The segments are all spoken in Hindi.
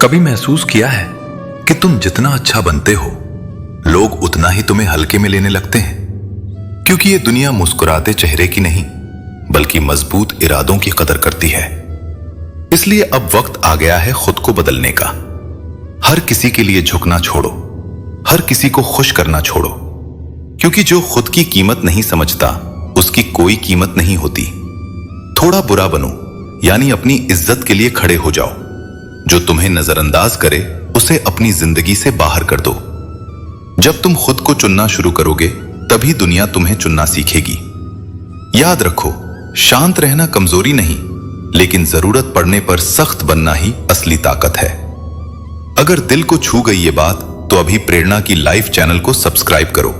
कभी महसूस किया है कि तुम जितना अच्छा बनते हो, लोग उतना ही तुम्हें हल्के में लेने लगते हैं? क्योंकि ये दुनिया मुस्कुराते चेहरे की नहीं, बल्कि मजबूत इरादों की कदर करती है। इसलिए अब वक्त आ गया है खुद को बदलने का। हर किसी के लिए झुकना छोड़ो, हर किसी को खुश करना छोड़ो, क्योंकि जो खुद की कीमत नहीं समझता, उसकी कोई कीमत नहीं होती। थोड़ा बुरा बनो, यानी अपनी इज्जत के लिए खड़े हो जाओ। जो तुम्हें नजरअंदाज करे, उसे अपनी जिंदगी से बाहर कर दो। जब तुम खुद को चुनना शुरू करोगे, तभी दुनिया तुम्हें चुनना सीखेगी। याद रखो, शांत रहना कमजोरी नहीं, लेकिन जरूरत पड़ने पर सख्त बनना ही असली ताकत है। अगर दिल को छू गई ये बात, तो अभी प्रेरणा की लाइव चैनल को सब्सक्राइब करो,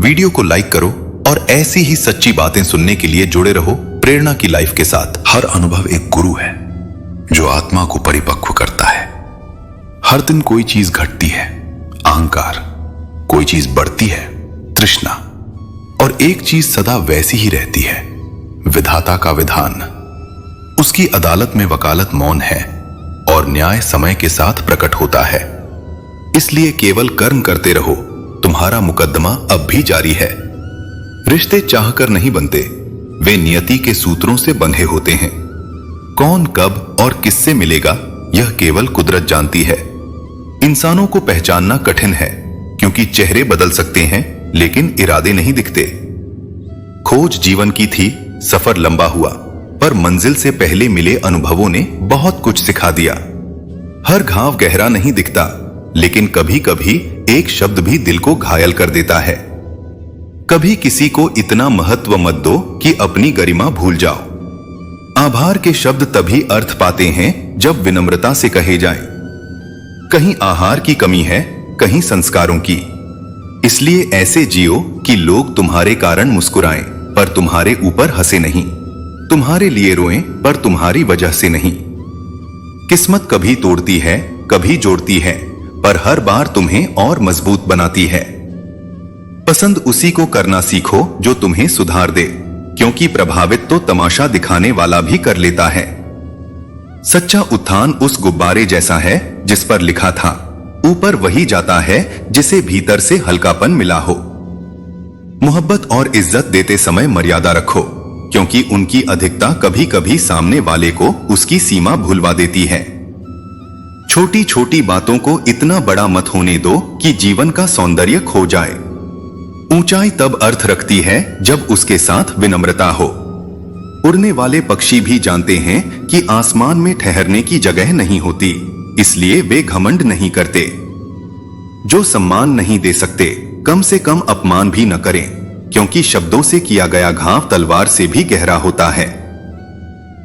वीडियो को लाइक करो और ऐसी ही सच्ची बातें सुनने के लिए जुड़े रहो प्रेरणा की लाइफ के साथ। हर अनुभव एक गुरु है जो आत्मा को परिपक्व करता है। हर दिन कोई चीज घटती है, अहंकार, कोई चीज बढ़ती है, तृष्णा, और एक चीज सदा वैसी ही रहती है, विधाता का विधान। उसकी अदालत में वकालत मौन है और न्याय समय के साथ प्रकट होता है। इसलिए केवल कर्म करते रहो, तुम्हारा मुकदमा अब भी जारी है। रिश्ते चाहकर नहीं बनते, वे नियति के सूत्रों से बंधे होते हैं। कौन कब और किससे मिलेगा, यह केवल कुदरत जानती है। इंसानों को पहचानना कठिन है, क्योंकि चेहरे बदल सकते हैं लेकिन इरादे नहीं दिखते। खोज जीवन की थी, सफर लंबा हुआ, पर मंजिल से पहले मिले अनुभवों ने बहुत कुछ सिखा दिया। हर घाव गहरा नहीं दिखता, लेकिन कभी कभी एक शब्द भी दिल को घायल कर देता है। कभी किसी को इतना महत्व मत दो कि अपनी गरिमा भूल जाओ। आभार के शब्द तभी अर्थ पाते हैं जब विनम्रता से कहे जाएं। कहीं आहार की कमी है, कहीं संस्कारों की। इसलिए ऐसे जियो कि लोग तुम्हारे कारण मुस्कुराएं, पर तुम्हारे ऊपर हंसे नहीं। तुम्हारे लिए रोएं, पर तुम्हारी वजह से नहीं। किस्मत कभी तोड़ती है, कभी जोड़ती है, पर हर बार तुम्हें और मजबूत बनाती है। पसंद उसी को करना सीखो जो तुम्हें सुधार दे, क्योंकि प्रभावित तो तमाशा दिखाने वाला भी कर लेता है। सच्चा उत्थान उस गुब्बारे जैसा है जिस पर लिखा था, ऊपर वही जाता है जिसे भीतर से हल्कापन मिला हो। मोहब्बत और इज्जत देते समय मर्यादा रखो, क्योंकि उनकी अधिकता कभी कभी सामने वाले को उसकी सीमा भूलवा देती है। छोटी छोटी बातों को इतना बड़ा मत होने दो कि जीवन का सौंदर्य खो जाए। ऊंचाई तब अर्थ रखती है जब उसके साथ विनम्रता हो। उड़ने वाले पक्षी भी जानते हैं कि आसमान में ठहरने की जगह नहीं होती, इसलिए वे घमंड नहीं करते। जो सम्मान नहीं दे सकते, कम से कम अपमान भी न करें, क्योंकि शब्दों से किया गया घाव तलवार से भी गहरा होता है।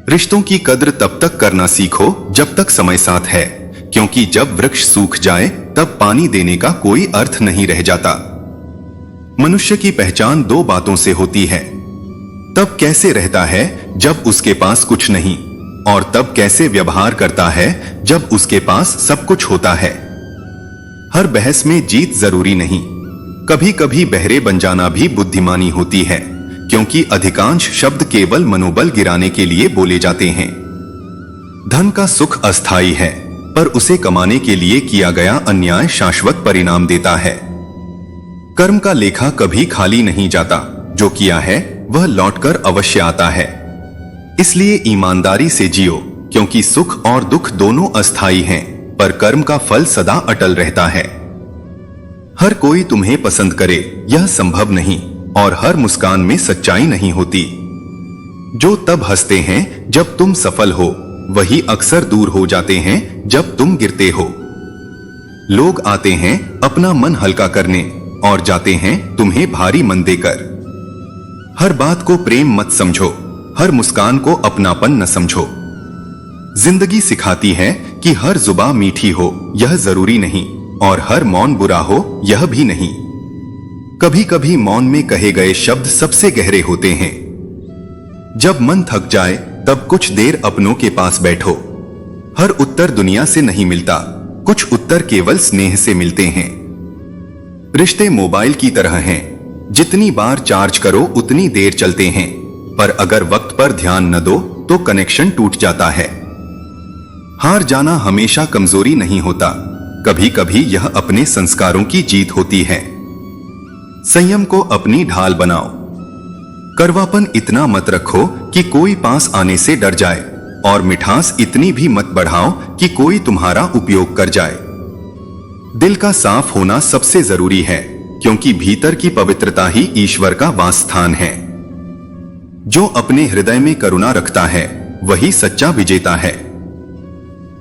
रिश्तों की कद्र तब तक करना सीखो जब तक समय साथ है, क्योंकि जब वृक्ष सूख जाए तब पानी देने का कोई अर्थ नहीं रह जाता। मनुष्य की पहचान दो बातों से होती है, तब कैसे रहता है जब उसके पास कुछ नहीं, और तब कैसे व्यवहार करता है जब उसके पास सब कुछ होता है। हर बहस में जीत जरूरी नहीं, कभी कभी बहरे बन जाना भी बुद्धिमानी होती है, क्योंकि अधिकांश शब्द केवल मनोबल गिराने के लिए बोले जाते हैं। धन का सुख अस्थायी है, पर उसे कमाने के लिए किया गया अन्याय शाश्वत परिणाम देता है। कर्म का लेखा कभी खाली नहीं जाता, जो किया है वह लौटकर अवश्य आता है। इसलिए ईमानदारी से जियो, क्योंकि सुख और दुख दोनों अस्थायी हैं, पर कर्म का फल सदा अटल रहता है। हर कोई तुम्हें पसंद करे यह संभव नहीं, और हर मुस्कान में सच्चाई नहीं होती। जो तब हंसते हैं जब तुम सफल हो, वही अक्सर दूर हो जाते हैं जब तुम गिरते हो। लोग आते हैं अपना मन हल्का करने, और जाते हैं तुम्हें भारी मन देकर। हर बात को प्रेम मत समझो, हर मुस्कान को अपनापन न समझो। जिंदगी सिखाती है कि हर जुबान मीठी हो यह जरूरी नहीं, और हर मौन बुरा हो यह भी नहीं। कभी कभी मौन में कहे गए शब्द सबसे गहरे होते हैं। जब मन थक जाए तब कुछ देर अपनों के पास बैठो। हर उत्तर दुनिया से नहीं मिलता, कुछ उत्तर केवल स्नेह से मिलते हैं। रिश्ते मोबाइल की तरह हैं, जितनी बार चार्ज करो उतनी देर चलते हैं, पर अगर वक्त पर ध्यान न दो तो कनेक्शन टूट जाता है। हार जाना हमेशा कमजोरी नहीं होता, कभी कभी यह अपने संस्कारों की जीत होती है। संयम को अपनी ढाल बनाओ। कड़वापन इतना मत रखो कि कोई पास आने से डर जाए, और मिठास इतनी भी मत बढ़ाओ कि कोई तुम्हारा उपयोग कर जाए। दिल का साफ होना सबसे जरूरी है, क्योंकि भीतर की पवित्रता ही ईश्वर का वास स्थान है। जो अपने हृदय में करुणा रखता है वही सच्चा विजेता है।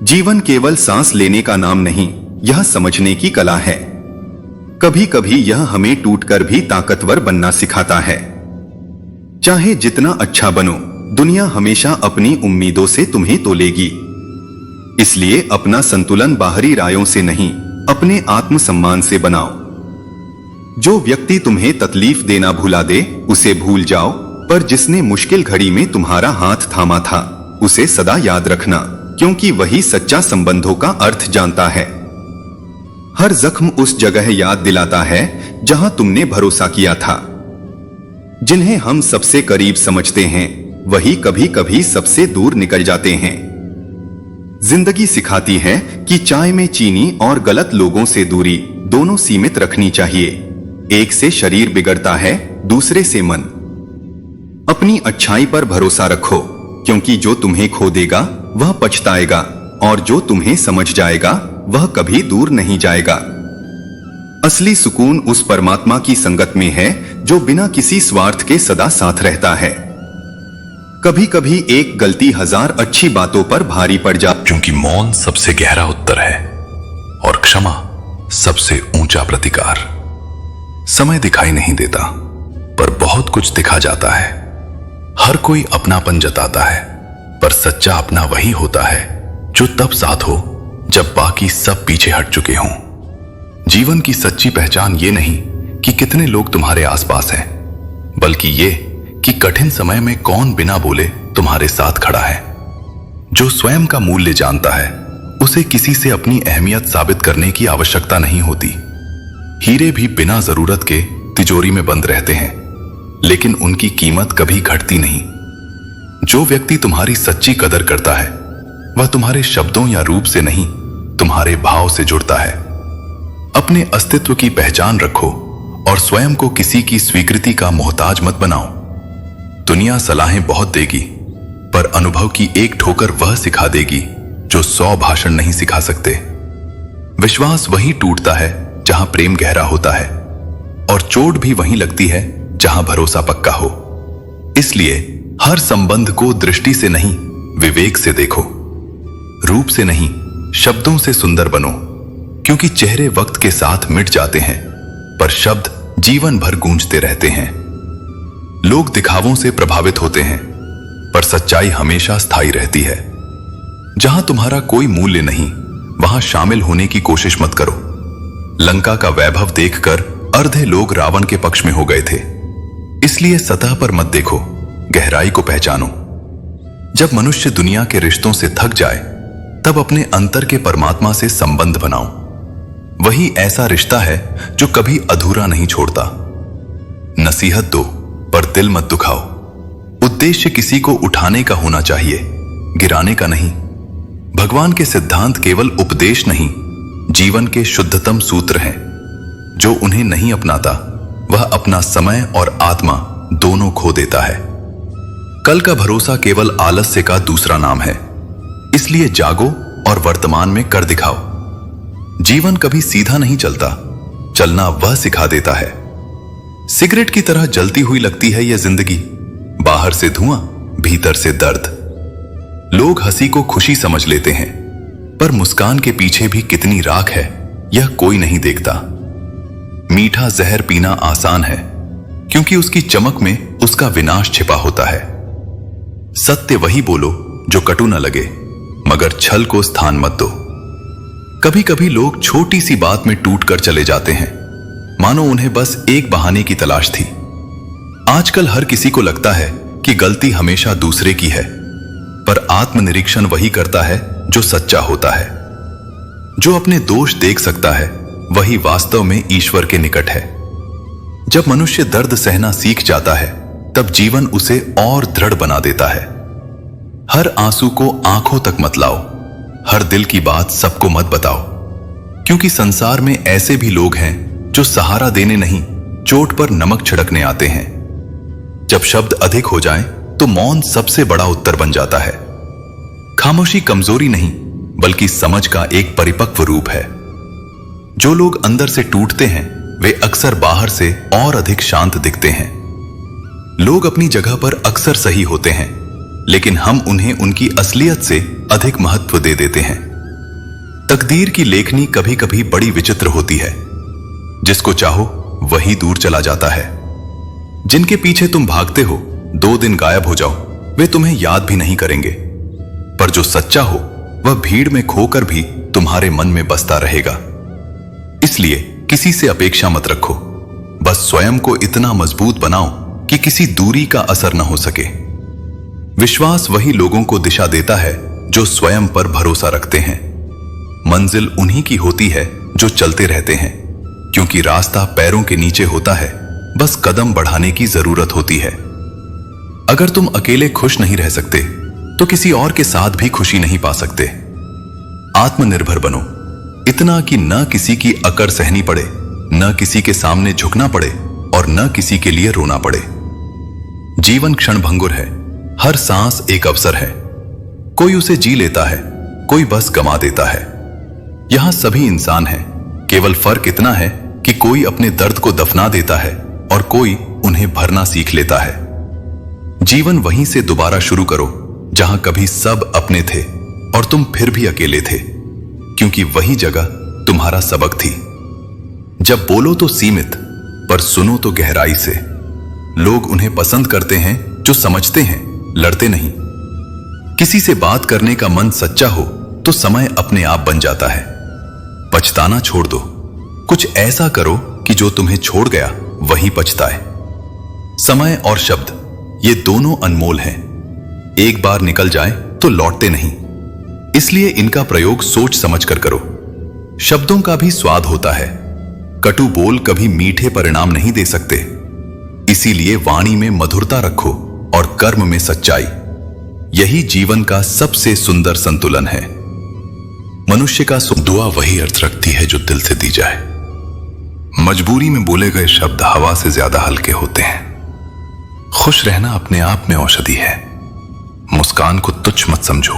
जीवन केवल सांस लेने का नाम नहीं, यह समझने की कला है। कभी कभी यह हमें टूटकर भी ताकतवर बनना सिखाता है। चाहे जितना अच्छा बनो, दुनिया हमेशा अपनी उम्मीदों से तुम्हें तोलेगी। इसलिए अपना संतुलन बाहरी रायों से नहीं, अपने आत्मसम्मान से बनाओ। जो व्यक्ति तुम्हें तकलीफ देना भुला दे उसे भूल जाओ, पर जिसने मुश्किल घड़ी में तुम्हारा हाथ थामा था उसे सदा याद रखना, क्योंकि वही सच्चा संबंधों का अर्थ जानता है। हर जख्म उस जगह याद दिलाता है जहां तुमने भरोसा किया था। जिन्हें हम सबसे करीब समझते हैं वही कभी कभी सबसे दूर निकल जाते हैं। जिंदगी सिखाती है कि चाय में चीनी और गलत लोगों से दूरी दोनों सीमित रखनी चाहिए। एक से शरीर बिगड़ता है, दूसरे से मन। अपनी अच्छाई पर भरोसा रखो, क्योंकि जो तुम्हें खो देगा वह पछताएगा, और जो तुम्हें समझ जाएगा वह कभी दूर नहीं जाएगा। असली सुकून उस परमात्मा की संगत में है जो बिना किसी स्वार्थ के सदा साथ रहता है। कभी कभी एक गलती 1000 अच्छी बातों पर भारी पड़ जाती, क्योंकि मौन सबसे गहरा उत्तर है और क्षमा सबसे ऊंचा प्रतिकार। समय दिखाई नहीं देता, पर बहुत कुछ दिखा जाता है। हर कोई अपनापन जताता है, पर सच्चा अपना वही होता है जो तब साथ हो जब बाकी सब पीछे हट चुके हों। जीवन की सच्ची पहचान ये नहीं कि कितने लोग तुम्हारे आसपास हैं, बल्कि ये कि कठिन समय में कौन बिना बोले तुम्हारे साथ खड़ा है। जो स्वयं का मूल्य जानता है उसे किसी से अपनी अहमियत साबित करने की आवश्यकता नहीं होती। हीरे भी बिना जरूरत के तिजोरी में बंद रहते हैं, लेकिन उनकी कीमत कभी घटती नहीं। जो व्यक्ति तुम्हारी सच्ची कदर करता है वह तुम्हारे शब्दों या रूप से नहीं, तुम्हारे भाव से जुड़ता है। अपने अस्तित्व की पहचान रखो और स्वयं को किसी की स्वीकृति का मोहताज मत बनाओ। दुनिया सलाहें बहुत देगी, पर अनुभव की एक ठोकर वह सिखा देगी जो 100 भाषण नहीं सिखा सकते। विश्वास वहीं टूटता है जहां प्रेम गहरा होता है, और चोट भी वहीं लगती है जहां भरोसा पक्का हो। इसलिए हर संबंध को दृष्टि से नहीं, विवेक से देखो। रूप से नहीं, शब्दों से सुंदर बनो, क्योंकि चेहरे वक्त के साथ मिट जाते हैं, पर शब्द जीवन भर गूंजते रहते हैं। लोग दिखावों से प्रभावित होते हैं, पर सच्चाई हमेशा स्थायी रहती है। जहां तुम्हारा कोई मूल्य नहीं, वहां शामिल होने की कोशिश मत करो। लंका का वैभव देखकर अर्धे लोग रावण के पक्ष में हो गए थे। इसलिए सतह पर मत देखो, गहराई को पहचानो। जब मनुष्य दुनिया के रिश्तों से थक जाए, तब अपने अंतर के परमात्मा से संबंध बनाओ। वही ऐसा रिश्ता है जो कभी अधूरा नहीं छोड़ता। नसीहत दो, पर दिल मत दुखाओ। उद्देश्य किसी को उठाने का होना चाहिए, गिराने का नहीं। भगवान के सिद्धांत केवल उपदेश नहीं, जीवन के शुद्धतम सूत्र हैं। जो उन्हें नहीं अपनाता वह अपना समय और आत्मा दोनों खो देता है। कल का भरोसा केवल आलस्य का दूसरा नाम है। इसलिए जागो और वर्तमान में कर दिखाओ। जीवन कभी सीधा नहीं चलता, चलना वह सिखा देता है। सिगरेट की तरह जलती हुई लगती है यह जिंदगी, बाहर से धुआं, भीतर से दर्द। लोग हंसी को खुशी समझ लेते हैं, पर मुस्कान के पीछे भी कितनी राख है यह कोई नहीं देखता। मीठा जहर पीना आसान है, क्योंकि उसकी चमक में उसका विनाश छिपा होता है। सत्य वही बोलो जो कटु न लगे, मगर छल को स्थान मत दो। कभी कभी लोग छोटी सी बात में टूट कर चले जाते हैं, मानो उन्हें बस एक बहाने की तलाश थी। आजकल हर किसी को लगता है कि गलती हमेशा दूसरे की है, पर आत्मनिरीक्षण वही करता है जो सच्चा होता है। जो अपने दोष देख सकता है वही वास्तव में ईश्वर के निकट है। जब मनुष्य दर्द सहना सीख जाता है, तब जीवन उसे और दृढ़ बना देता है। हर आंसू को आंखों तक मत लाओ, हर दिल की बात सबको मत बताओ, क्योंकि संसार में ऐसे भी लोग हैं जो सहारा देने नहीं, चोट पर नमक छिड़कने आते हैं। जब शब्द अधिक हो जाएं, तो मौन सबसे बड़ा उत्तर बन जाता है। खामोशी कमजोरी नहीं, बल्कि समझ का एक परिपक्व रूप है। जो लोग अंदर से टूटते हैं, वे अक्सर बाहर से और अधिक शांत दिखते हैं। लोग अपनी जगह पर अक्सर सही होते हैं, लेकिन हम उन्हें उनकी असलियत से अधिक महत्व दे देते हैं। तकदीर की लेखनी कभी कभी बड़ी विचित्र होती है। जिसको चाहो वही दूर चला जाता है। जिनके पीछे तुम भागते हो, 2 दिन गायब हो जाओ, वे तुम्हें याद भी नहीं करेंगे। पर जो सच्चा हो, वह भीड़ में खोकर भी तुम्हारे मन में बसता रहेगा। इसलिए किसी से अपेक्षा मत रखो, बस स्वयं को इतना मजबूत बनाओ कि किसी दूरी का असर न हो सके। विश्वास वही लोगों को दिशा देता है जो स्वयं पर भरोसा रखते हैं। मंजिल उन्हीं की होती है जो चलते रहते हैं, क्योंकि रास्ता पैरों के नीचे होता है, बस कदम बढ़ाने की जरूरत होती है। अगर तुम अकेले खुश नहीं रह सकते, तो किसी और के साथ भी खुशी नहीं पा सकते। आत्मनिर्भर बनो, इतना कि न किसी की अकड़ सहनी पड़े, न किसी के सामने झुकना पड़े और न किसी के लिए रोना पड़े। जीवन क्षणभंगुर है, हर सांस एक अवसर है। कोई उसे जी लेता है, कोई बस गमा देता है। यहां सभी इंसान हैं, केवल फर्क इतना है कि कोई अपने दर्द को दफना देता है और कोई उन्हें भरना सीख लेता है। जीवन वहीं से दोबारा शुरू करो जहां कभी सब अपने थे और तुम फिर भी अकेले थे, क्योंकि वही जगह तुम्हारा सबक थी। जब बोलो तो सीमित, पर सुनो तो गहराई से। लोग उन्हें पसंद करते हैं जो समझते हैं, लड़ते नहीं। किसी से बात करने का मन सच्चा हो तो समय अपने आप बन जाता है। पछताना छोड़ दो, कुछ ऐसा करो कि जो तुम्हें छोड़ गया वही पछताए। समय और शब्द, ये दोनों अनमोल हैं। एक बार निकल जाए तो लौटते नहीं, इसलिए इनका प्रयोग सोच समझ कर करो। शब्दों का भी स्वाद होता है, कटु बोल कभी मीठे परिणाम नहीं दे सकते। इसीलिए वाणी में मधुरता रखो और कर्म में सच्चाई। यही जीवन का सबसे सुंदर संतुलन है। मनुष्य का दुआ वही अर्थ रखती है जो दिल से दी जाए। मजबूरी में बोले गए शब्द हवा से ज्यादा हल्के होते हैं। खुश रहना अपने आप में औषधि है। मुस्कान को तुच्छ मत समझो,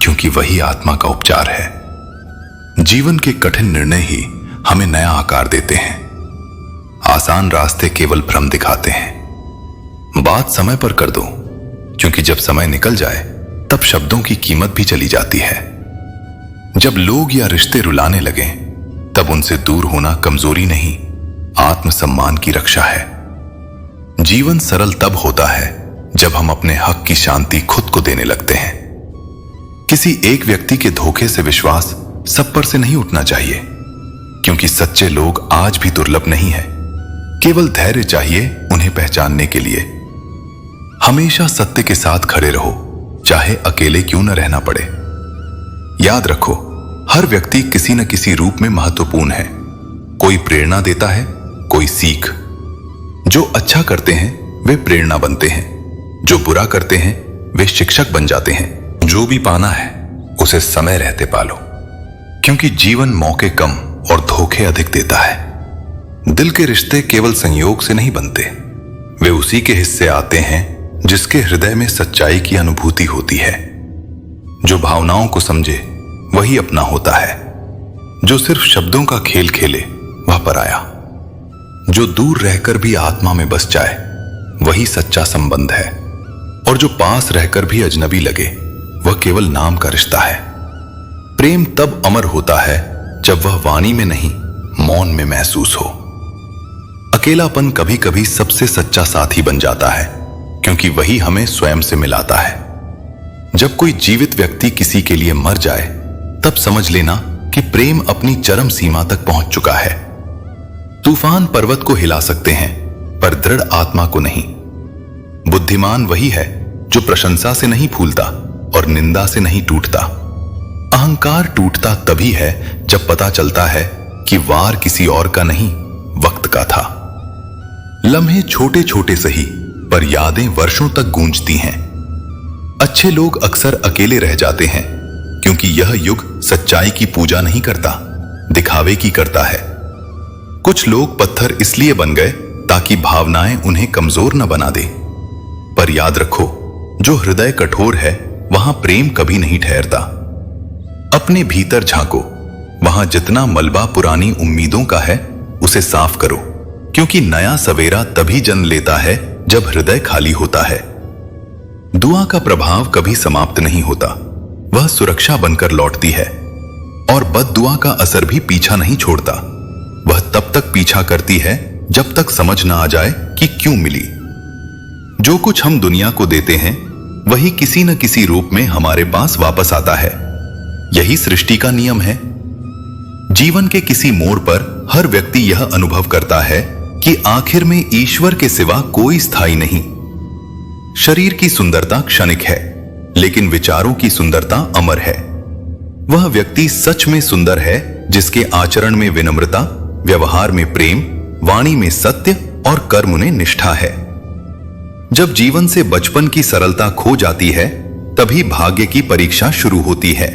क्योंकि वही आत्मा का उपचार है। जीवन के कठिन निर्णय ही हमें नया आकार देते हैं। आसान रास्ते केवल भ्रम दिखाते हैं। बात समय पर कर दो, क्योंकि जब समय निकल जाए तब शब्दों की कीमत भी चली जाती है। जब लोग या रिश्ते रुलाने लगे, तब उनसे दूर होना कमजोरी नहीं, आत्मसम्मान की रक्षा है। जीवन सरल तब होता है जब हम अपने हक की शांति खुद को देने लगते हैं। किसी एक व्यक्ति के धोखे से विश्वास सब पर से नहीं उठना चाहिए, क्योंकि सच्चे लोग आज भी दुर्लभ नहीं है। केवल धैर्य चाहिए उन्हें पहचानने के लिए। हमेशा सत्य के साथ खड़े रहो, चाहे अकेले क्यों न रहना पड़े। याद रखो, हर व्यक्ति किसी न किसी रूप में महत्वपूर्ण है। कोई प्रेरणा देता है, कोई सीख। जो अच्छा करते हैं वे प्रेरणा बनते हैं, जो बुरा करते हैं वे शिक्षक बन जाते हैं। जो भी पाना है उसे समय रहते पालो, क्योंकि जीवन मौके कम और धोखे अधिक देता है। दिल के रिश्ते केवल संयोग से नहीं बनते, वे उसी के हिस्से आते हैं जिसके हृदय में सच्चाई की अनुभूति होती है। जो भावनाओं को समझे वही अपना होता है। जो सिर्फ शब्दों का खेल खेले वह पराया। जो दूर रहकर भी आत्मा में बस जाए वही सच्चा संबंध है। और जो पास रहकर भी अजनबी लगे वह केवल नाम का रिश्ता है। प्रेम तब अमर होता है जब वह वाणी में नहीं, मौन में महसूस हो। अकेलापन कभी कभी सबसे सच्चा साथी बन जाता है, क्योंकि वही हमें स्वयं से मिलाता है। जब कोई जीवित व्यक्ति किसी के लिए मर जाए, तब समझ लेना कि प्रेम अपनी चरम सीमा तक पहुंच चुका है। तूफान पर्वत को हिला सकते हैं, पर दृढ़ आत्मा को नहीं। बुद्धिमान वही है जो प्रशंसा से नहीं फूलता और निंदा से नहीं टूटता। अहंकार टूटता तभी है जब पता चलता है कि वार किसी और का नहीं, वक्त का था। लम्हे छोटे छोटे सही, पर यादें वर्षों तक गूंजती हैं। अच्छे लोग अक्सर अकेले रह जाते हैं, क्योंकि यह युग सच्चाई की पूजा नहीं करता, दिखावे की करता है। कुछ लोग पत्थर इसलिए बन गए ताकि भावनाएं उन्हें कमजोर न बना दे। पर याद रखो, जो हृदय कठोर है वहां प्रेम कभी नहीं ठहरता। अपने भीतर झांको, वहां जितना मलबा पुरानी उम्मीदों का है उसे साफ करो, क्योंकि नया सवेरा तभी जन्म लेता है जब हृदय खाली होता है। दुआ का प्रभाव कभी समाप्त नहीं होता, वह सुरक्षा बनकर लौटती है। और बद्दुआ का असर भी पीछा नहीं छोड़ता, वह तब तक पीछा करती है जब तक समझ ना आ जाए कि क्यों मिली। जो कुछ हम दुनिया को देते हैं वही किसी न किसी रूप में हमारे पास वापस आता है। यही सृष्टि का नियम है। जीवन के किसी मोड़ पर हर व्यक्ति यह अनुभव करता है कि आखिर में ईश्वर के सिवा कोई स्थायी नहीं। शरीर की सुंदरता क्षणिक है, लेकिन विचारों की सुंदरता अमर है। वह व्यक्ति सच में सुंदर है जिसके आचरण में विनम्रता, व्यवहार में प्रेम, वाणी में सत्य और कर्म में निष्ठा है। जब जीवन से बचपन की सरलता खो जाती है, तभी भाग्य की परीक्षा शुरू होती है।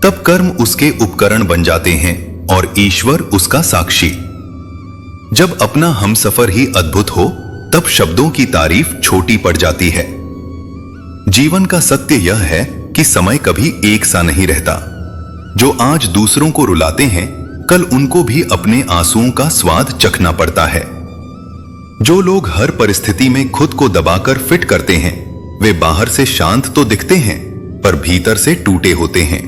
तब कर्म उसके उपकरण बन जाते हैं और ईश्वर उसका साक्षी। जब अपना हमसफर ही अद्भुत हो, तब शब्दों की तारीफ छोटी पड़ जाती है। जीवन का सत्य यह है कि समय कभी एक सा नहीं रहता। जो आज दूसरों को रुलाते हैं, कल उनको भी अपने आंसुओं का स्वाद चखना पड़ता है। जो लोग हर परिस्थिति में खुद को दबाकर फिट करते हैं, वे बाहर से शांत तो दिखते हैं, पर भीतर से टूटे होते हैं।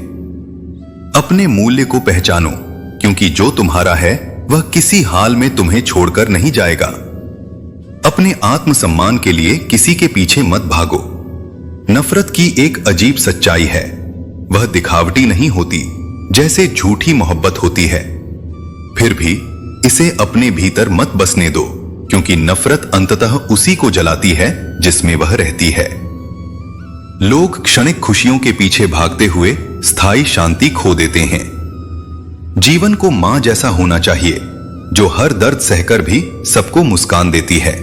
अपने मूल्य को पहचानो, क्योंकि जो तुम्हारा है वह किसी हाल में तुम्हें छोड़कर नहीं जाएगा। अपने आत्मसम्मान के लिए किसी के पीछे मत भागो। नफरत की एक अजीब सच्चाई है, वह दिखावटी नहीं होती, जैसे झूठी मोहब्बत होती है। फिर भी इसे अपने भीतर मत बसने दो, क्योंकि नफरत अंततः उसी को जलाती है जिसमें वह रहती है। लोग क्षणिक खुशियों के पीछे भागते हुए स्थायी शांति खो देते हैं। जीवन को मां जैसा होना चाहिए, जो हर दर्द सहकर भी सबको मुस्कान देती है।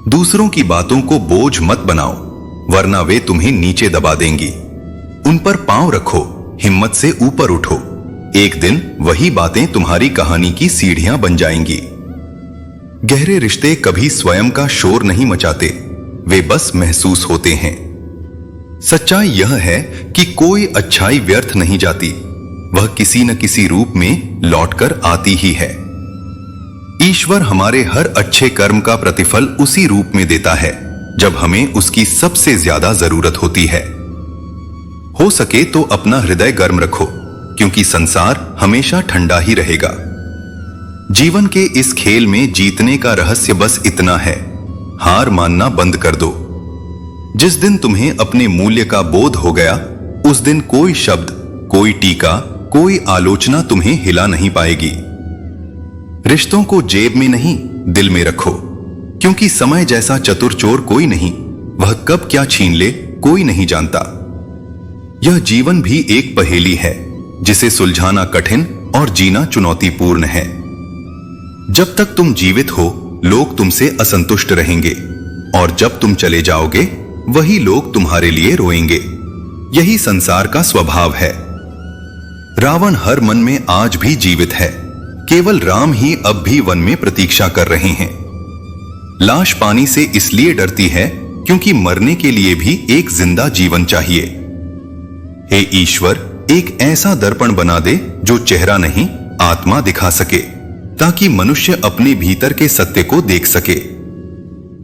दूसरों की बातों को बोझ मत बनाओ, वरना वे तुम्हें नीचे दबा देंगी। उन पर पांव रखो, हिम्मत से ऊपर उठो। एक दिन वही बातें तुम्हारी कहानी की सीढ़ियां बन जाएंगी। गहरे रिश्ते कभी स्वयं का शोर नहीं मचाते, वे बस महसूस होते हैं। सच्चाई यह है कि कोई अच्छाई व्यर्थ नहीं जाती, वह किसी न किसी रूप में लौटकर आती ही है। ईश्वर हमारे हर अच्छे कर्म का प्रतिफल उसी रूप में देता है जब हमें उसकी सबसे ज्यादा जरूरत होती है। हो सके तो अपना हृदय गर्म रखो, क्योंकि संसार हमेशा ठंडा ही रहेगा। जीवन के इस खेल में जीतने का रहस्य बस इतना है, हार मानना बंद कर दो। जिस दिन तुम्हें अपने मूल्य का बोध हो गया, उस दिन कोई शब्द, कोई टीका, कोई आलोचना तुम्हें हिला नहीं पाएगी। रिश्तों को जेब में नहीं, दिल में रखो, क्योंकि समय जैसा चतुर चोर कोई नहीं, वह कब क्या छीन ले कोई नहीं जानता। यह जीवन भी एक पहेली है, जिसे सुलझाना कठिन और जीना चुनौतीपूर्ण है। जब तक तुम जीवित हो, लोग तुमसे असंतुष्ट रहेंगे, और जब तुम चले जाओगे, वही लोग तुम्हारे लिए रोएंगे। यही संसार का स्वभाव है। रावण हर मन में आज भी जीवित है, केवल राम ही अब भी वन में प्रतीक्षा कर रहे हैं। लाश पानी से इसलिए डरती है क्योंकि मरने के लिए भी एक जिंदा जीवन चाहिए। हे ईश्वर, एक ऐसा दर्पण बना दे जो चेहरा नहीं आत्मा दिखा सके, ताकि मनुष्य अपने भीतर के सत्य को देख सके।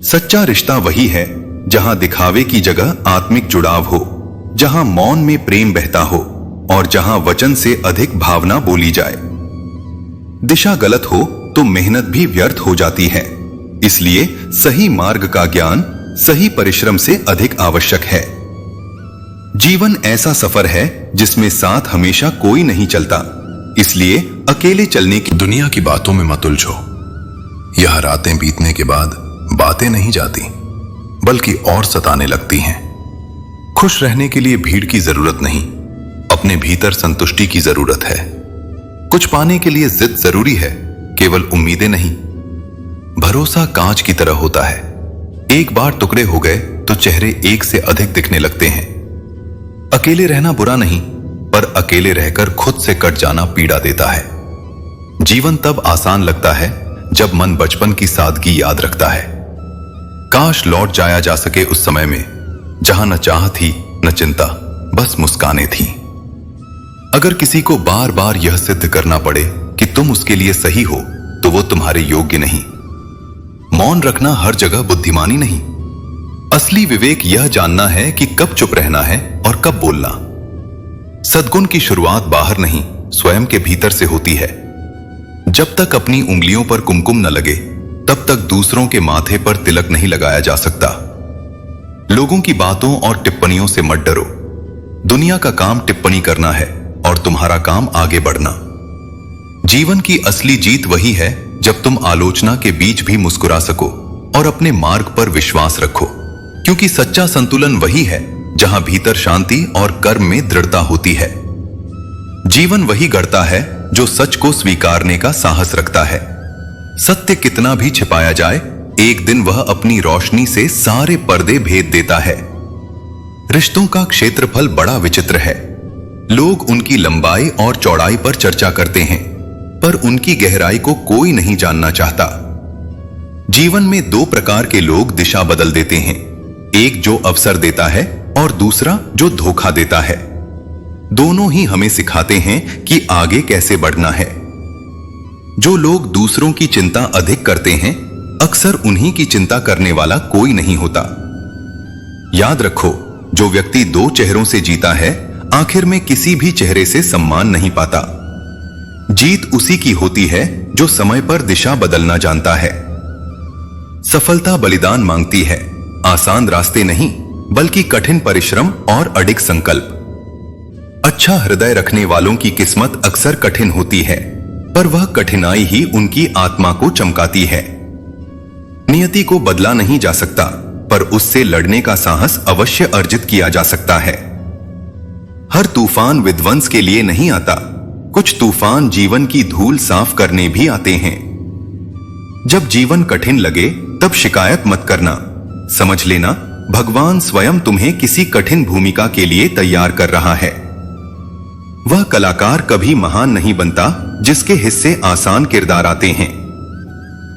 सच्चा रिश्ता वही है जहां दिखावे की जगह आत्मिक जुड़ाव हो, जहां मौन में प्रेम बहता हो और जहां वचन से अधिक भावना बोली जाए। दिशा गलत हो तो मेहनत भी व्यर्थ हो जाती है, इसलिए सही मार्ग का ज्ञान सही परिश्रम से अधिक आवश्यक है। जीवन ऐसा सफर है जिसमें साथ हमेशा कोई नहीं चलता, इसलिए अकेले चलने की दुनिया की बातों में मत उलझो। यह रातें बीतने के बाद बातें नहीं जाती, बल्कि और सताने लगती हैं। खुश रहने के लिए भीड़ की जरूरत नहीं, अपने भीतर संतुष्टि की जरूरत है। कुछ पाने के लिए जिद जरूरी है, केवल उम्मीदें नहीं। भरोसा कांच की तरह होता है, एक बार टुकड़े हो गए तो चेहरे एक से अधिक दिखने लगते हैं। अकेले रहना बुरा नहीं, पर अकेले रहकर खुद से कट जाना पीड़ा देता है। जीवन तब आसान लगता है जब मन बचपन की सादगी याद रखता है। काश लौट जाया जा सके उस समय में जहां न चाह थी न चिंता, बस मुस्कानें थीं। अगर किसी को बार बार यह सिद्ध करना पड़े कि तुम उसके लिए सही हो, तो वो तुम्हारे योग्य नहीं। मौन रखना हर जगह बुद्धिमानी नहीं। असली विवेक यह जानना है कि कब चुप रहना है और कब बोलना। सद्गुण की शुरुआत बाहर नहीं, स्वयं के भीतर से होती है। जब तक अपनी उंगलियों पर कुमकुम न लगे, तब तक दूसरों के माथे पर तिलक नहीं लगाया जा सकता। लोगों की बातों और टिप्पणियों से मत डरो। दुनिया का काम टिप्पणी करना है और तुम्हारा काम आगे बढ़ना। जीवन की असली जीत वही है जब तुम आलोचना के बीच भी मुस्कुरा सको और अपने मार्ग पर विश्वास रखो, क्योंकि सच्चा संतुलन वही है जहां भीतर शांति और कर्म में दृढ़ता होती है। जीवन वही गढ़ता है जो सच को स्वीकारने का साहस रखता है। सत्य कितना भी छिपाया जाए, एक दिन वह अपनी रोशनी से सारे पर्दे भेद देता है। रिश्तों का क्षेत्रफल बड़ा विचित्र है। लोग उनकी लंबाई और चौड़ाई पर चर्चा करते हैं, पर उनकी गहराई को कोई नहीं जानना चाहता। जीवन में दो प्रकार के लोग दिशा बदल देते हैं, एक जो अवसर देता है और दूसरा जो धोखा देता है। दोनों ही हमें सिखाते हैं कि आगे कैसे बढ़ना है। जो लोग दूसरों की चिंता अधिक करते हैं, अक्सर उन्हीं की चिंता करने वाला कोई नहीं होता। याद रखो, जो व्यक्ति दो चेहरों से जीता है, आखिर में किसी भी चेहरे से सम्मान नहीं पाता। जीत उसी की होती है जो समय पर दिशा बदलना जानता है। सफलता बलिदान मांगती है, आसान रास्ते नहीं, बल्कि कठिन परिश्रम और अडिग संकल्प। अच्छा हृदय रखने वालों की किस्मत अक्सर कठिन होती है, पर वह कठिनाई ही उनकी आत्मा को चमकाती है। नियति को बदला नहीं जा सकता, पर उससे लड़ने का साहस अवश्य अर्जित किया जा सकता है। हर तूफान विध्वंस के लिए नहीं आता, कुछ तूफान जीवन की धूल साफ करने भी आते हैं। जब जीवन कठिन लगे, तब शिकायत मत करना। समझ लेना, भगवान स्वयं तुम्हें किसी कठिन भूमिका के लिए तैयार कर रहा है। वह कलाकार कभी महान नहीं बनता जिसके हिस्से आसान किरदार आते हैं।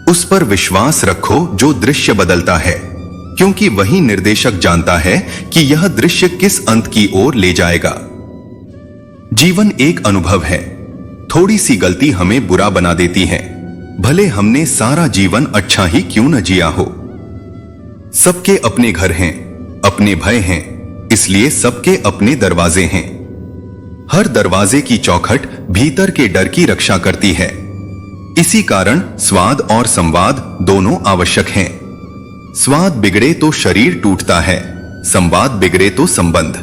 उस पर विश्वास रखो जो दृश्य बदलता है, क्योंकि वही निर्देशक जानता है कि यह दृश्य किस अंत की ओर ले जाएगा। जीवन एक अनुभव है। थोड़ी सी गलती हमें बुरा बना देती है, भले हमने सारा जीवन अच्छा ही क्यों न जिया हो। सबके अपने घर हैं, अपने भय हैं, इसलिए सबके अपने दरवाजे हैं। हर दरवाजे की चौखट भीतर के डर की रक्षा करती है। इसी कारण स्वाद और संवाद दोनों आवश्यक हैं। स्वाद बिगड़े तो शरीर टूटता है, संवाद बिगड़े तो संबंध।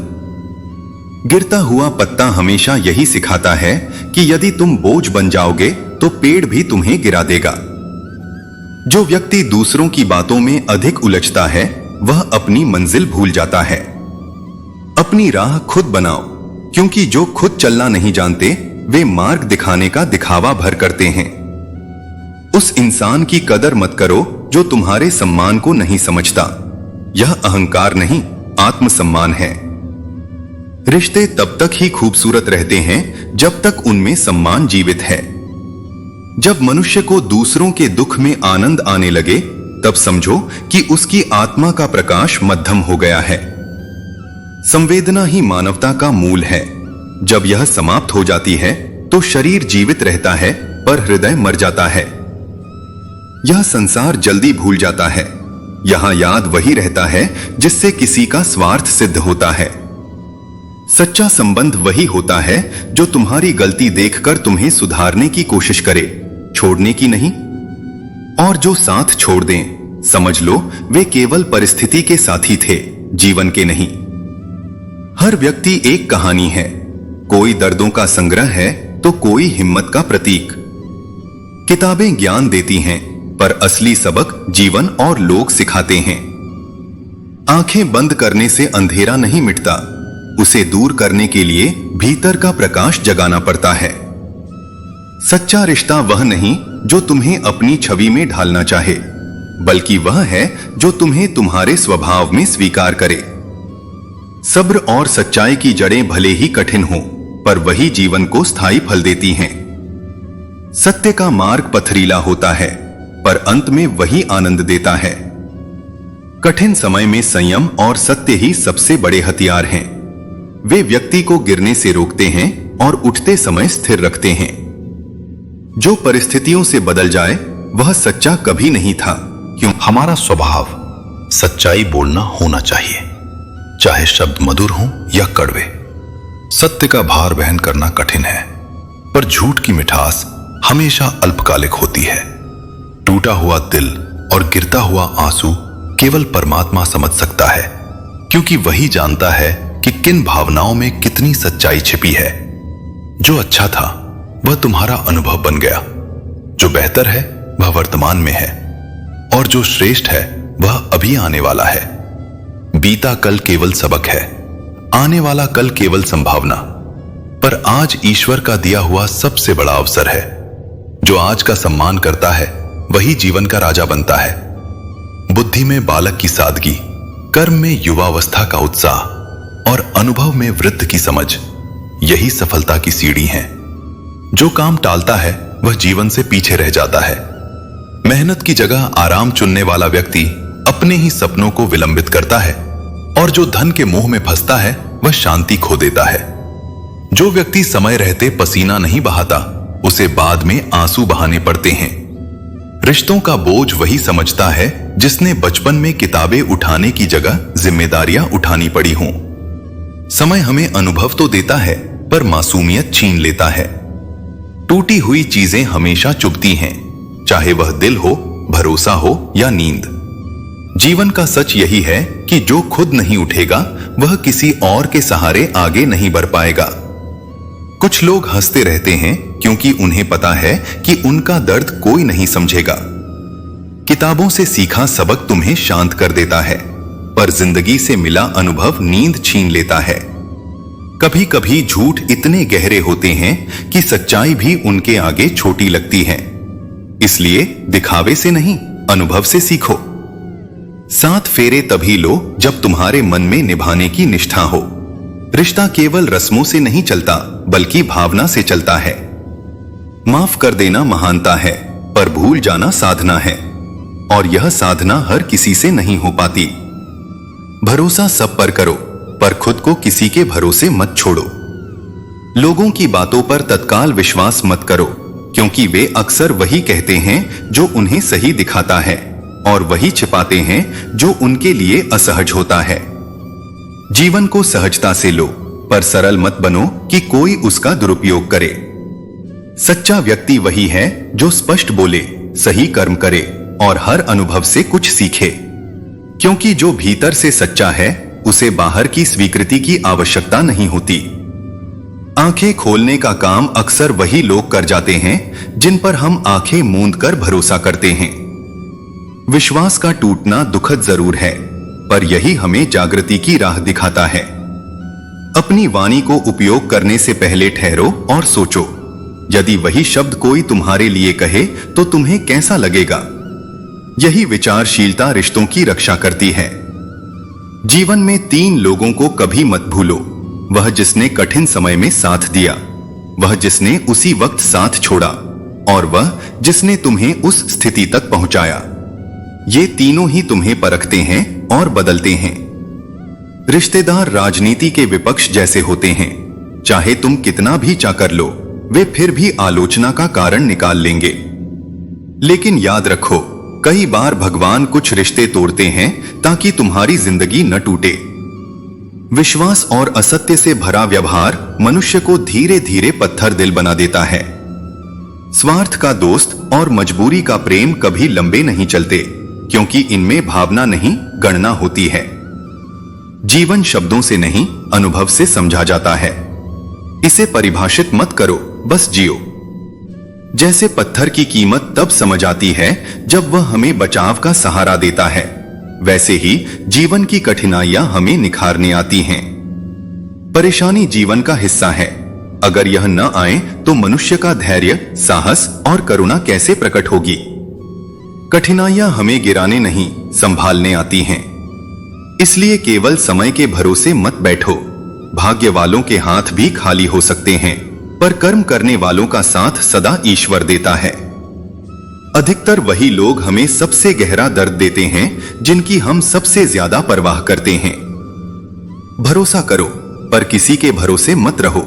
गिरता हुआ पत्ता हमेशा यही सिखाता है कि यदि तुम बोझ बन जाओगे तो पेड़ भी तुम्हें गिरा देगा। जो व्यक्ति दूसरों की बातों में अधिक उलझता है, वह अपनी मंजिल भूल जाता है। अपनी राह खुद बनाओ, क्योंकि जो खुद चलना नहीं जानते, वे मार्ग दिखाने का दिखावा भर करते हैं। उस इंसान की कदर मत करो जो तुम्हारे सम्मान को नहीं समझता। यह अहंकार नहीं, आत्मसम्मान है। रिश्ते तब तक ही खूबसूरत रहते हैं जब तक उनमें सम्मान जीवित है। जब मनुष्य को दूसरों के दुख में आनंद आने लगे, तब समझो कि उसकी आत्मा का प्रकाश मध्यम हो गया है। संवेदना ही मानवता का मूल है। जब यह समाप्त हो जाती है तो शरीर जीवित रहता है, पर हृदय मर जाता है। यह संसार जल्दी भूल जाता है। यहां याद वही रहता है जिससे किसी का स्वार्थ सिद्ध होता है। सच्चा संबंध वही होता है जो तुम्हारी गलती देखकर तुम्हें सुधारने की कोशिश करे, छोड़ने की नहीं। और जो साथ छोड़ दें, समझ लो वे केवल परिस्थिति के साथी थे, जीवन के नहीं। हर व्यक्ति एक कहानी है, कोई दर्दों का संग्रह है तो कोई हिम्मत का प्रतीक। किताबें ज्ञान देती हैं, पर असली सबक जीवन और लोग सिखाते हैं। आंखें बंद करने से अंधेरा नहीं मिटता, उसे दूर करने के लिए भीतर का प्रकाश जगाना पड़ता है। सच्चा रिश्ता वह नहीं जो तुम्हें अपनी छवि में ढालना चाहे, बल्कि वह है जो तुम्हें तुम्हारे स्वभाव में स्वीकार करे। सब्र और सच्चाई की जड़ें भले ही कठिन हों, पर वही जीवन को स्थायी फल देती हैं। सत्य का मार्ग पथरीला होता है, पर अंत में वही आनंद देता है। कठिन समय में संयम और सत्य ही सबसे बड़े हथियार हैं। वे व्यक्ति को गिरने से रोकते हैं और उठते समय स्थिर रखते हैं। जो परिस्थितियों से बदल जाए वह सच्चा कभी नहीं था, क्यों? हमारा स्वभाव सच्चाई बोलना होना चाहिए, चाहे शब्द मधुर हों या कड़वे। सत्य का भार वहन करना कठिन है, पर झूठ की मिठास हमेशा अल्पकालिक होती है। टूटा हुआ दिल और गिरता हुआ आंसू केवल परमात्मा समझ सकता है, क्योंकि वही जानता है कि किन भावनाओं में कितनी सच्चाई छिपी है। जो अच्छा था वह तुम्हारा अनुभव बन गया, जो बेहतर है वह वर्तमान में है, और जो श्रेष्ठ है वह अभी आने वाला है। बीता कल केवल सबक है, आने वाला कल केवल संभावना। पर आज ईश्वर का दिया हुआ सबसे बड़ा अवसर है। जो आज का सम्मान करता है वही जीवन का राजा बनता है। बुद्धि में बालक की सादगी, कर्म में युवावस्था का उत्साह और अनुभव में वृद्ध की समझ, यही सफलता की सीढ़ी है। जो काम टालता है वह जीवन से पीछे रह जाता है। मेहनत की जगह आराम चुनने वाला व्यक्ति अपने ही सपनों को विलंबित करता है, और जो धन के मोह में फंसता है वह शांति खो देता है। जो व्यक्ति समय रहते पसीना नहीं बहाता उसे बाद में आंसू बहाने पड़ते हैं। रिश्तों का बोझ वही समझता है जिसने बचपन में किताबें उठाने की जगह जिम्मेदारियां उठानी पड़ी हों। समय हमें अनुभव तो देता है, पर मासूमियत छीन लेता है। टूटी हुई चीजें हमेशा चुभती हैं, चाहे वह दिल हो, भरोसा हो या नींद। जीवन का सच यही है कि जो खुद नहीं उठेगा वह किसी और के सहारे आगे नहीं बढ़ पाएगा। कुछ लोग हंसते रहते हैं क्योंकि उन्हें पता है कि उनका दर्द कोई नहीं समझेगा। किताबों से सीखा सबक तुम्हें शांत कर देता है, पर जिंदगी से मिला अनुभव नींद छीन लेता है। कभी कभी झूठ इतने गहरे होते हैं कि सच्चाई भी उनके आगे छोटी लगती है। इसलिए दिखावे से नहीं, अनुभव से सीखो। 7 फेरे तभी लो जब तुम्हारे मन में निभाने की निष्ठा हो। रिश्ता केवल रस्मों से नहीं चलता, बल्कि भावना से चलता है। माफ कर देना महानता है, पर भूल जाना साधना है, और यह साधना हर किसी से नहीं हो पाती। भरोसा सब पर करो, पर खुद को किसी के भरोसे मत छोड़ो। लोगों की बातों पर तत्काल विश्वास मत करो, क्योंकि वे अक्सर वही कहते हैं जो उन्हें सही दिखाता है, और वही छिपाते हैं जो उनके लिए असहज होता है। जीवन को सहजता से लो, पर सरल मत बनो कि कोई उसका दुरुपयोग करे। सच्चा व्यक्ति वही है जो स्पष्ट बोले, सही कर्म करे और हर अनुभव से कुछ सीखे, क्योंकि जो भीतर से सच्चा है उसे बाहर की स्वीकृति की आवश्यकता नहीं होती। आंखें खोलने का काम अक्सर वही लोग कर जाते हैं जिन पर हम आंखें मूंद कर भरोसा करते हैं। विश्वास का टूटना दुखद जरूर है, पर यही हमें जागृति की राह दिखाता है। अपनी वाणी को उपयोग करने से पहले ठहरो और सोचो, यदि वही शब्द कोई तुम्हारे लिए कहे तो तुम्हें कैसा लगेगा। यही विचारशीलता रिश्तों की रक्षा करती है। जीवन में 3 लोगों को कभी मत भूलो, वह जिसने कठिन समय में साथ दिया, वह जिसने उसी वक्त साथ छोड़ा, और वह जिसने तुम्हें उस स्थिति तक पहुंचाया। ये तीनों ही तुम्हें परखते हैं और बदलते हैं। रिश्तेदार राजनीति के विपक्ष जैसे होते हैं, चाहे तुम कितना भी चाकर लो, वे फिर भी आलोचना का कारण निकाल लेंगे। लेकिन याद रखो, कई बार भगवान कुछ रिश्ते तोड़ते हैं ताकि तुम्हारी जिंदगी न टूटे। विश्वास और असत्य से भरा व्यवहार मनुष्य को धीरे धीरे पत्थर दिल बना देता है। स्वार्थ का दोस्त और मजबूरी का प्रेम कभी लंबे नहीं चलते, क्योंकि इनमें भावना नहीं, गणना होती है। जीवन शब्दों से नहीं, अनुभव से समझा जाता है। इसे परिभाषित मत करो, बस जियो। जैसे पत्थर की कीमत तब समझ आती है जब वह हमें बचाव का सहारा देता है, वैसे ही जीवन की कठिनाइयां हमें निखारने आती हैं। परेशानी जीवन का हिस्सा है। अगर यह न आए तो मनुष्य का धैर्य, साहस और करुणा कैसे प्रकट होगी। कठिनाइयां हमें गिराने नहीं, संभालने आती हैं। इसलिए केवल समय के भरोसे मत बैठो। भाग्य वालों के हाथ भी खाली हो सकते हैं, पर कर्म करने वालों का साथ सदा ईश्वर देता है। अधिकतर वही लोग हमें सबसे गहरा दर्द देते हैं जिनकी हम सबसे ज्यादा परवाह करते हैं। भरोसा करो, पर किसी के भरोसे मत रहो।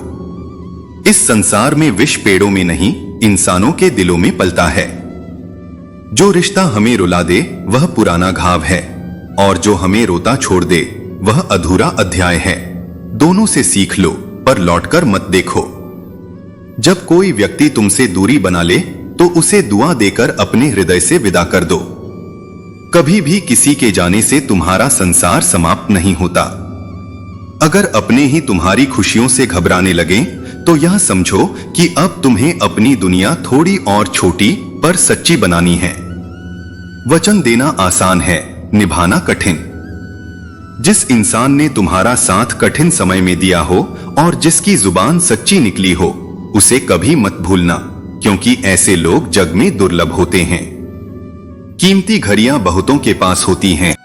इस संसार में विष पेड़ों में नहीं, इंसानों के दिलों में पलता है। जो रिश्ता हमें रुला दे वह पुराना घाव है, और जो हमें रोता छोड़ दे वह अधूरा अध्याय है। दोनों से सीख लो, पर लौटकर मत देखो। जब कोई व्यक्ति तुमसे दूरी बना ले तो उसे दुआ देकर अपने हृदय से विदा कर दो। कभी भी किसी के जाने से तुम्हारा संसार समाप्त नहीं होता। अगर अपने ही तुम्हारी खुशियों से घबराने लगे तो यह समझो कि अब तुम्हें अपनी दुनिया थोड़ी और छोटी पर सच्ची बनानी है। वचन देना आसान है, निभाना कठिन। जिस इंसान ने तुम्हारा साथ कठिन समय में दिया हो और जिसकी जुबान सच्ची निकली हो, उसे कभी मत भूलना, क्योंकि ऐसे लोग जग में दुर्लभ होते हैं। कीमती घड़ियां बहुतों के पास होती हैं,